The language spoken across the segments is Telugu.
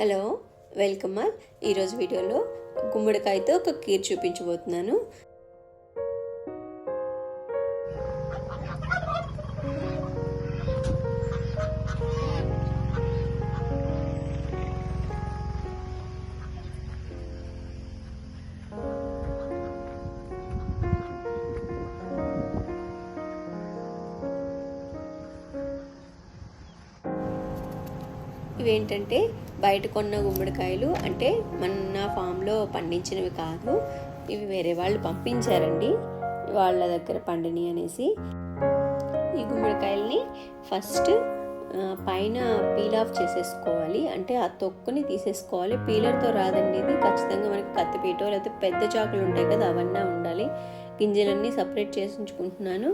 Hello, welcome all. ఈరోజు వీడియోలో గుమ్మడికాయతో ఒక కీర్ చూపించబోతున్నాను. ఇవేంటంటే బయట కొన్న గుమ్మడికాయలు, అంటే మన ఫామ్లో పండించినవి కాదు. ఇవి వేరే వాళ్ళు పంపించారండి, వాళ్ళ దగ్గర పండిని అనేసి. ఈ గుమ్మడికాయల్ని ఫస్ట్ పైన పీల్ ఆఫ్ చేసేసుకోవాలి, అంటే ఆ తొక్కుని తీసేసుకోవాలి. పీలర్తో రాదండి ఇది, ఖచ్చితంగా మనకి కత్తిపీటో లేకపోతే పెద్ద చాకులు ఉంటాయి కదా, అవన్నీ ఉండాలి. గింజలన్నీ సపరేట్ చేసి ఉంచుకుంటున్నాను.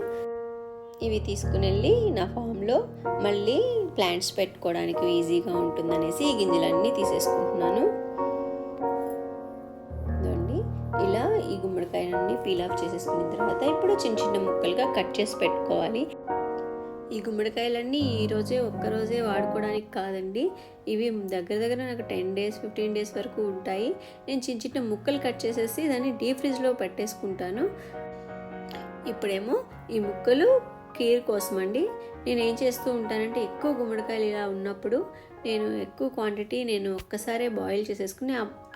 ఇవి తీసుకుని వెళ్ళి నా ఫామ్లో మళ్ళీ ప్లాంట్స్ పెట్టుకోవడానికి ఈజీగా ఉంటుందనేసి ఈ గింజలన్నీ తీసేసుకుంటున్నాను. ఇదండి, ఇలా ఈ గుమ్మడికాయలన్నీ పీల్ ఆఫ్ చేసేసుకున్న తర్వాత ఇప్పుడు చిన్న చిన్న ముక్కలుగా కట్ చేసి పెట్టుకోవాలి. ఈ గుమ్మడికాయలన్నీ ఈరోజే ఒక్కరోజే వాడుకోవడానికి కాదండి, ఇవి దగ్గర దగ్గర నాకు 10 days 15 days వరకు ఉంటాయి. నేను చిన్న చిన్న ముక్కలు కట్ చేసేసి దాన్ని డీప్ ఫ్రిడ్జ్లో పెట్టేసుకుంటాను. ఇప్పుడేమో ఈ ముక్కలు కీర్ కోసం అండి. నేను ఏం చేస్తూ ఉంటానంటే, ఎక్కువ గుమ్మడికాయలు ఇలా ఉన్నప్పుడు నేను ఎక్కువ క్వాంటిటీ ఒక్కసారే బాయిల్ చేసేసుకుని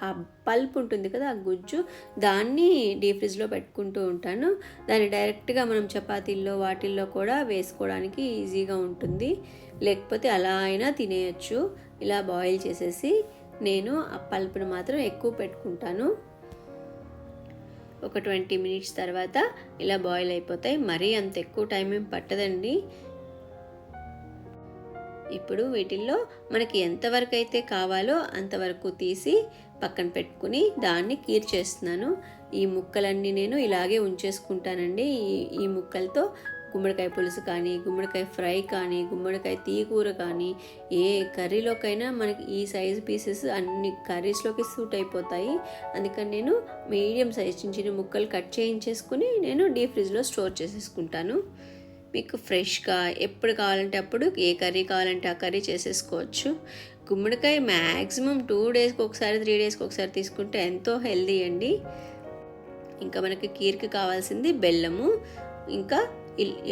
ఆ పల్ప్ ఉంటుంది కదా, ఆ గుజ్జు, దాన్ని డీప్ ఫ్రిడ్జ్లో పెట్టుకుంటూ ఉంటాను. దాన్ని డైరెక్ట్గా మనం చపాతీల్లో వాటిల్లో కూడా వేసుకోవడానికి ఈజీగా ఉంటుంది. లేకపోతే అలా అయినా తినేయచ్చు. ఇలా బాయిల్ చేసేసి నేను ఆ పల్ప్ను మాత్రం ఎక్కువ పెట్టుకుంటాను. ఒక 20 minutes తర్వాత ఇలా బాయిల్ అయిపోతాయి. మరీ అంత ఎక్కువ టైం ఏం పట్టదండి. ఇప్పుడు వీటిల్లో మనకి ఎంతవరకు అయితే కావాలో అంతవరకు తీసి పక్కన పెట్టుకుని దాన్ని కీర్ చేస్తున్నాను. ఈ ముక్కలన్నీ నేను ఇలాగే ఉంచేసుకుంటానండి. ఈ ముక్కలతో గుమ్మడికాయ పులుసు కానీ, గుమ్మడికాయ ఫ్రై కానీ, గుమ్మడికాయ తీగూర కానీ, ఏ కర్రీలోకైనా మనకి ఈ సైజు పీసెస్ అన్ని కర్రీస్లోకి సూట్ అయిపోతాయి. అందుకని నేను మీడియం సైజ్ చిన్న చిన్న ముక్కలు కట్ చేయించేసుకుని నేను డీప్ ఫ్రిడ్జ్లో స్టోర్ చేసేసుకుంటాను. మీకు ఫ్రెష్గా ఎప్పుడు కావాలంటే అప్పుడు, ఏ కర్రీ కావాలంటే ఆ కర్రీ చేసేసుకోవచ్చు. గుమ్మడికాయ మ్యాక్సిమం 2 daysకి ఒకసారి 3 daysకి ఒకసారి తీసుకుంటే ఎంతో హెల్దీ అండి. ఇంకా మనకి కీర్కి కావాల్సింది బెల్లము, ఇంకా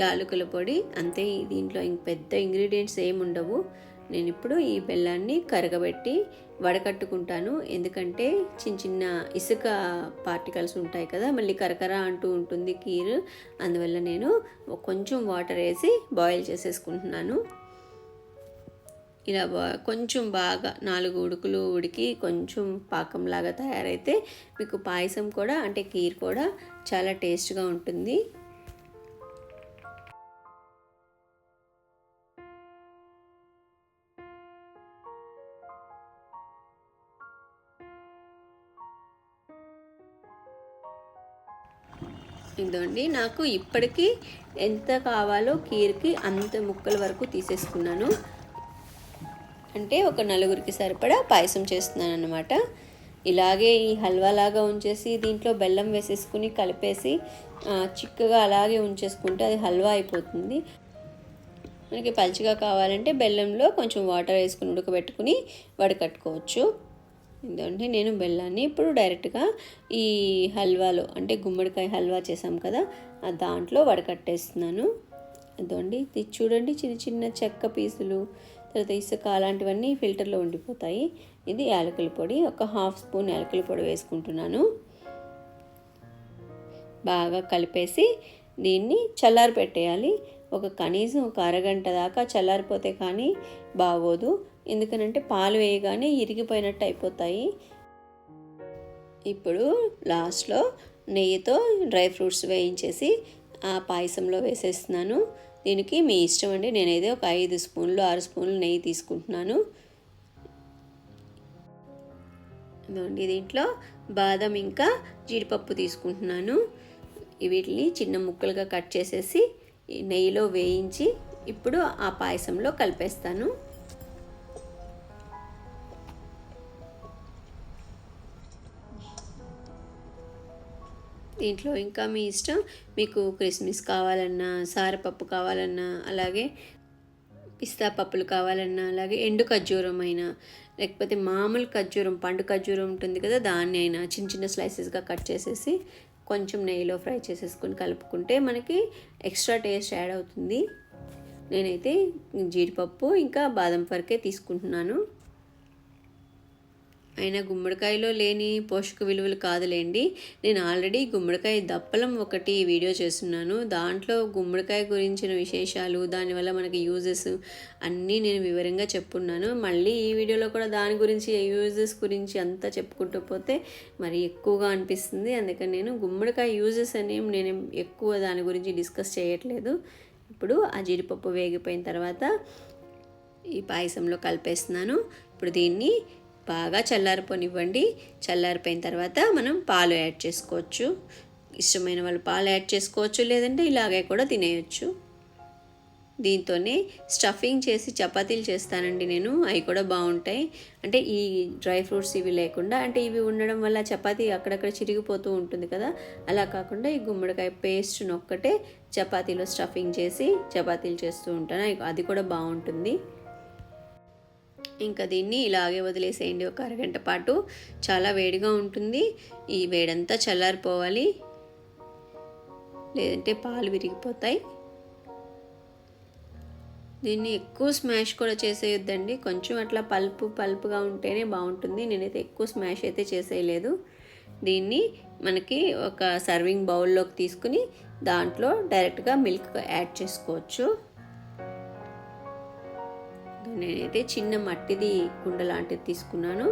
యాలకుల పొడి, అంతే. దీంట్లో ఇంక పెద్ద ఇంగ్రీడియంట్స్ ఏమి ఉండవు. నేను ఇప్పుడు ఈ బెల్లాన్ని కరగబెట్టి వడకట్టుకుంటాను. ఎందుకంటే చిన్న చిన్న ఇసుక పార్టికల్స్ ఉంటాయి కదా, మళ్ళీ కరకర అంటూ ఉంటుంది కీర్. అందువల్ల నేను కొంచెం వాటర్ వేసి బాయిల్ చేసేసుకుంటున్నాను. ఇలా కొంచెం బాగా 4 ఉడుకులు ఉడికి కొంచెం పాకంలాగా తయారైతే మీకు పాయసం కూడా, అంటే కీర్ కూడా చాలా టేస్ట్గా ఉంటుంది. ఇదండి, నాకు ఇప్పటికీ ఎంత కావాలో కీర్కి అంత ముక్కల వరకు తీసేసుకున్నాను. అంటే ఒక 4గురికి సరిపడా పాయసం చేస్తున్నాను అన్నమాట. ఇలాగే ఈ హల్వా లాగా ఉంచేసి దీంట్లో బెల్లం వేసేసుకుని కలిపేసి చిక్కగా అలాగే ఉంచేసుకుంటే అది హల్వా అయిపోతుంది. మనకి పలుచగా కావాలంటే బెల్లంలో కొంచెం వాటర్ వేసుకుని ఉడకబెట్టుకుని వడకట్టుకోవచ్చు. ఇదండి, నేను బెల్లాన్ని ఇప్పుడు డైరెక్ట్గా ఈ హల్వాలో, అంటే గుమ్మడికాయ హల్వా చేసాం కదా, దాంట్లో వడకట్టేస్తున్నాను. ఇదండి, ఇది చూడండి, చిన్న చిన్న చెక్క పీసులు, తర్వాత ఇసుక అలాంటివన్నీ ఫిల్టర్లో ఉండిపోతాయి. ఇది యాలకుల పొడి, ఒక 1/2 స్పూన్ యాలకుల పొడి వేసుకుంటున్నాను. బాగా కలిపేసి దీన్ని చల్లారి పెట్టేయాలి. కనీసం ఒక అరగంట దాకా చల్లారిపోతే కానీ బాగోదు. ఎందుకనంటే పాలు వేయగానే ఇరిగిపోయినట్టు అయిపోతాయి. ఇప్పుడు లాస్ట్లో నెయ్యితో డ్రై ఫ్రూట్స్ వేయించేసి ఆ పాయసంలో వేసేస్తున్నాను. దీనికి మీ ఇష్టం అండి, నేనైతే ఒక 5 స్పూన్లు 6 స్పూన్లు నెయ్యి తీసుకుంటున్నాను. ఇదండి, దీంట్లో బాదం ఇంకా జీడిపప్పు తీసుకుంటున్నాను. వీటిని చిన్న ముక్కలుగా కట్ చేసేసి నెయ్యిలో వేయించి ఇప్పుడు ఆ పాయసంలో కలిపేస్తాను. దీంట్లో ఇంకా మీ ఇష్టం, మీకు కిస్మిస్ కావాలన్నా, సారపప్పు కావాలన్నా, అలాగే పిస్తా పప్పులు కావాలన్నా, అలాగే ఎండు ఖర్జూరం అయినా, లేకపోతే మామూలు ఖర్జూరం, పండు ఖర్జూరం ఉంటుంది కదా, దాన్ని అయినా చిన్న చిన్న స్లైసెస్గా కట్ చేసేసి కొంచెం నెయ్యిలో ఫ్రై చేసేసుకొని కలుపుకుంటే మనకి ఎక్స్ట్రా టేస్ట్ యాడ్ అవుతుంది. నేనైతే జీడిపప్పు ఇంకా బాదం వరకే తీసుకుంటున్నాను. అయినా గుమ్మడికాయలో లేని పోషక విలువలు కాదులేండి. నేను ఆల్రెడీ గుమ్మడికాయ దప్పలం ఒకటి వీడియో చేస్తున్నాను. దాంట్లో గుమ్మడికాయ గురించిన విశేషాలు, దానివల్ల మనకి యూజెస్ అన్నీ నేను వివరంగా చెప్పున్నాను. మళ్ళీ ఈ వీడియోలో కూడా దాని గురించి, యూజెస్ గురించి అంతా చెప్పుకుంటూ పోతే మరి ఎక్కువగా అనిపిస్తుంది. అందుకని నేను గుమ్మడికాయ యూజెస్ అనేవి నేను ఎక్కువ దాని గురించి డిస్కస్ చేయట్లేదు. ఇప్పుడు ఆ జీడిపప్పు వేగిపోయిన తర్వాత ఈ పాయసంలో కలిపేస్తున్నాను. ఇప్పుడు దీన్ని బాగా చల్లారిపోనివ్వండి. చల్లారిపోయిన తర్వాత మనం పాలు యాడ్ చేసుకోవచ్చు. ఇష్టమైన వాళ్ళు పాలు యాడ్ చేసుకోవచ్చు, లేదంటే ఇలాగే కూడా తినేయచ్చు. దీంతోనే స్టఫింగ్ చేసి చపాతీలు చేస్తానండి నేను. అవి కూడా బాగుంటాయి. అంటే ఈ డ్రై ఫ్రూట్స్ ఇవి లేకుండా, అంటే ఇవి ఉండడం వల్ల చపాతీ అక్కడక్కడ చిరిగిపోతూ ఉంటుంది కదా, అలా కాకుండా ఈ గుమ్మడికాయ పేస్ట్ను ఒక్కటే చపాతీలో స్టఫింగ్ చేసి చపాతీలు చేస్తూ ఉంటాను. అది కూడా బాగుంటుంది. ఇంకా దీన్ని ఇలాగే వదిలేసేయండి ఒక అరగంట పాటు. చాలా వేడిగా ఉంటుంది. ఈ వేడంతా చల్లారిపోవాలి, లేదంటే పాలు విరిగిపోతాయి. దీన్ని ఎక్కువ స్మాష్ కూడా చేసేయొద్దండి. కొంచెం అట్లా పల్పుగా ఉంటేనే బాగుంటుంది. నేనైతే ఎక్కువ స్మాష్ అయితే చేసేయలేదు. దీన్ని మనకి ఒక సర్వింగ్ బౌల్లోకి తీసుకుని దాంట్లో డైరెక్ట్గా మిల్క్ యాడ్ చేసుకోవచ్చు. నేనైతే చిన్న మట్టిది కుండ లాంటిది తీసుకున్నాను.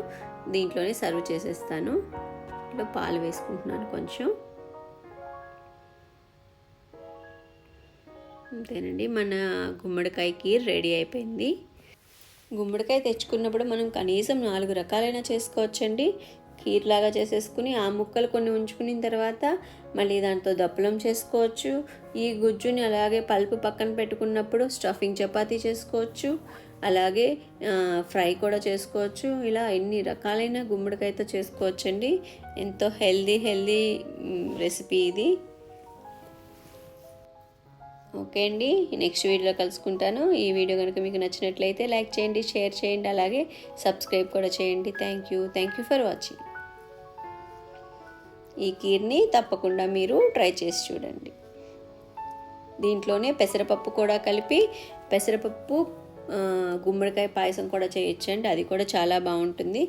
దీంట్లోనే సర్వ్ చేసేస్తాను. ఇట్లా పాలు వేసుకుంటున్నాను కొంచెం. అంతేనండి, మన గుమ్మడికాయ కీర్ రెడీ అయిపోయింది. గుమ్మడికాయ తెచ్చుకున్నప్పుడు మనం కనీసం 4 రకాలైనా చేసుకోవచ్చండి. కీర్ లాగా చేసేసుకుని ఆ ముక్కలు కొన్ని ఉంచుకున్న తర్వాత మళ్ళీ దాంతో దప్పలం చేసుకోవచ్చు. ఈ గుజ్జుని అలాగే పల్పు పక్కన పెట్టుకున్నప్పుడు స్టఫింగ్ చపాతీ చేసుకోవచ్చు, అలాగే ఫ్రై కూడా చేసుకోవచ్చు. ఇలా ఎన్ని రకాలైన గుమ్మడికాయతో చేసుకోవచ్చండి. ఎంతో హెల్దీ రెసిపీ ఇది. ఓకే అండి, నెక్స్ట్ వీడియోలో కలుసుకుంటాను. ఈ వీడియో కనుక మీకు నచ్చినట్లయితే లైక్ చేయండి, షేర్ చేయండి, అలాగే సబ్స్క్రైబ్ కూడా చేయండి. Thank you for watching. ఈ కీర్ని తప్పకుండా మీరు ట్రై చేసి చూడండి. దీంట్లోనే పెసరపప్పు కూడా కలిపి పెసరపప్పు గుమ్మడికాయ పాయసం కూడా చేయొచ్చండి. అది కూడా చాలా బాగుంటుంది.